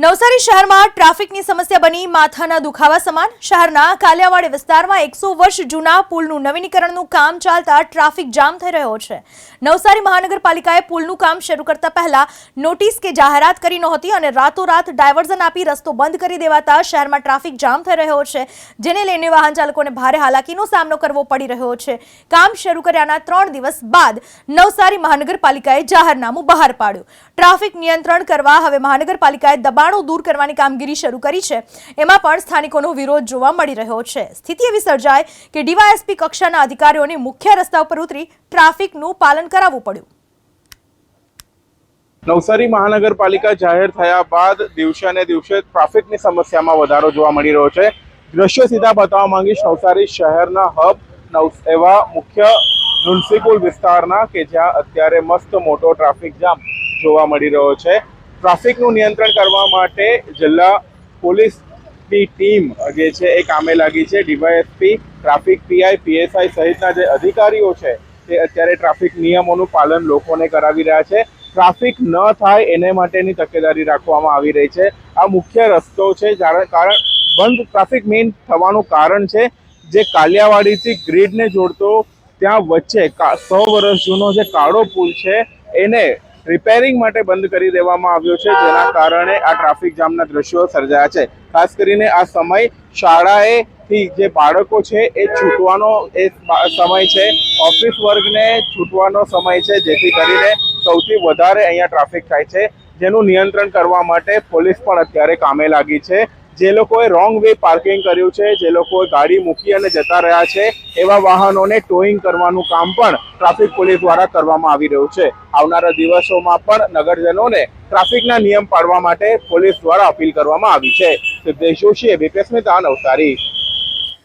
નવસારી શહેરમાં ટ્રાફિકની સમસ્યા બની માથાના દુખાવા સમાન। શહેરના કાલિયાવાડી વિસ્તારમાં 100 વર્ષ જૂના પુલનું નવીનીકરણનું કામ ચાલતા ટ્રાફિક જામ થઈ રહ્યો છે। નવસારી મહાનગરપાલિકાએ પુલનું કામ શરૂ કરતા પહેલા નોટિસ કે જાહેરાત કરી નહોતી અને રાતોરાત ડાયવર્ઝન આપી રસ્તો બંધ કરી દેવાતા શહેરમાં ટ્રાફિક જામ થઈ રહ્યો છે, જેને લઈને વાહન ચાલકોને ભારે હાલાકીનો સામનો કરવો પડી રહ્યો છે। કામ શરૂ કર્યાના 3 દિવસ બાદ નવસારી મહાનગરપાલિકાએ જાહેરનામું બહાર પાડ્યું। ટ્રાફિક નિયંત્રણ કરવા હવે મહાનગરપાલિકાએ દબાણો दूर करवानी कामगीरी शुरू करी है। एमां पण स्थानिकोनो विरोध जोवा मळी रह्यो छे। स्थिति एवी सर्जाय के डीवायएसपी कक्षाना अधिकारीओने मुख्य रस्ता पर उतरी ट्राफिकनुं पालन कराववुं पड्युं। नवसारी महानगरपालिका जाहिर थया बाद दिवसे ने दिवसे ट्राफिकनी समस्यामां वधारो जोवा मळी रह्यो छे। दृश्य सीधा बताववा मांगीश नवसारी शहेरना हब एवा मुख्य म्युनिसिपल विस्तारना के ज्यां अत्यारे मस्त मोटो ट्राफिक जाम जोवा मळी रह्यो छे। ट्राफिकનું નિયંત્રણ કરવા માટે જિલ્લા પોલીસની ટીમ જે છે એ કામે લાગી છે। ડીવાયએસપી, ટ્રાફિક પીઆઈ, પીએસઆઈ સહિતના જે અધિકારીઓ છે તે અત્યારે ટ્રાફિક નિયમોનું પાલન લોકોને કરાવી રહ્યા છે। ટ્રાફિક ન થાય એને માટેની તકેદારી રાખવામાં આવી રહી છે। આ મુખ્ય રસ્તો છે, કારણ બંધ ટ્રાફિક મેઇન થવાનું કારણ છે જે કાલિયાવાડીથી ગ્રીડને જોડતો ત્યાં વચ્ચે 100 વર્ષ જૂનો જે કાળો પુલ છે એને रिपेरिंग माटे बंद करी देवामां आव्यो छे, जेना कारणे आ ट्राफिक जामना दृश्यो सर्जाया छे। खास करीने आ समय शाळाए थी जे बाळको छे ए छूटवानो समय छे, ऑफिस वर्गने छूटवानो समय छे, जेथी करीने सौथी वधारे अहींया ट्राफिक थाय छे, जेनुं नियंत्रण करवा माटे पोलीस पण अत्यारे कामे लागी छे। जे लोकोए रोंग वे पार्किंग कर्युं छे, जे लोकोए गाड़ी मूकी अने जता रह्या छे एवा वाहनोने टोइंग करवानुं काम पण ट्राफिक पोलीस द्वारा करवामां आवी रह्युं छे। आवनारा दिवसोमां पण नगरजनोने ट्राफिकना नियम पाळवा माटे पोलीस द्वारा अपील करवामां आवी छे। Siddhesh Joshi, ABP news, Navsari.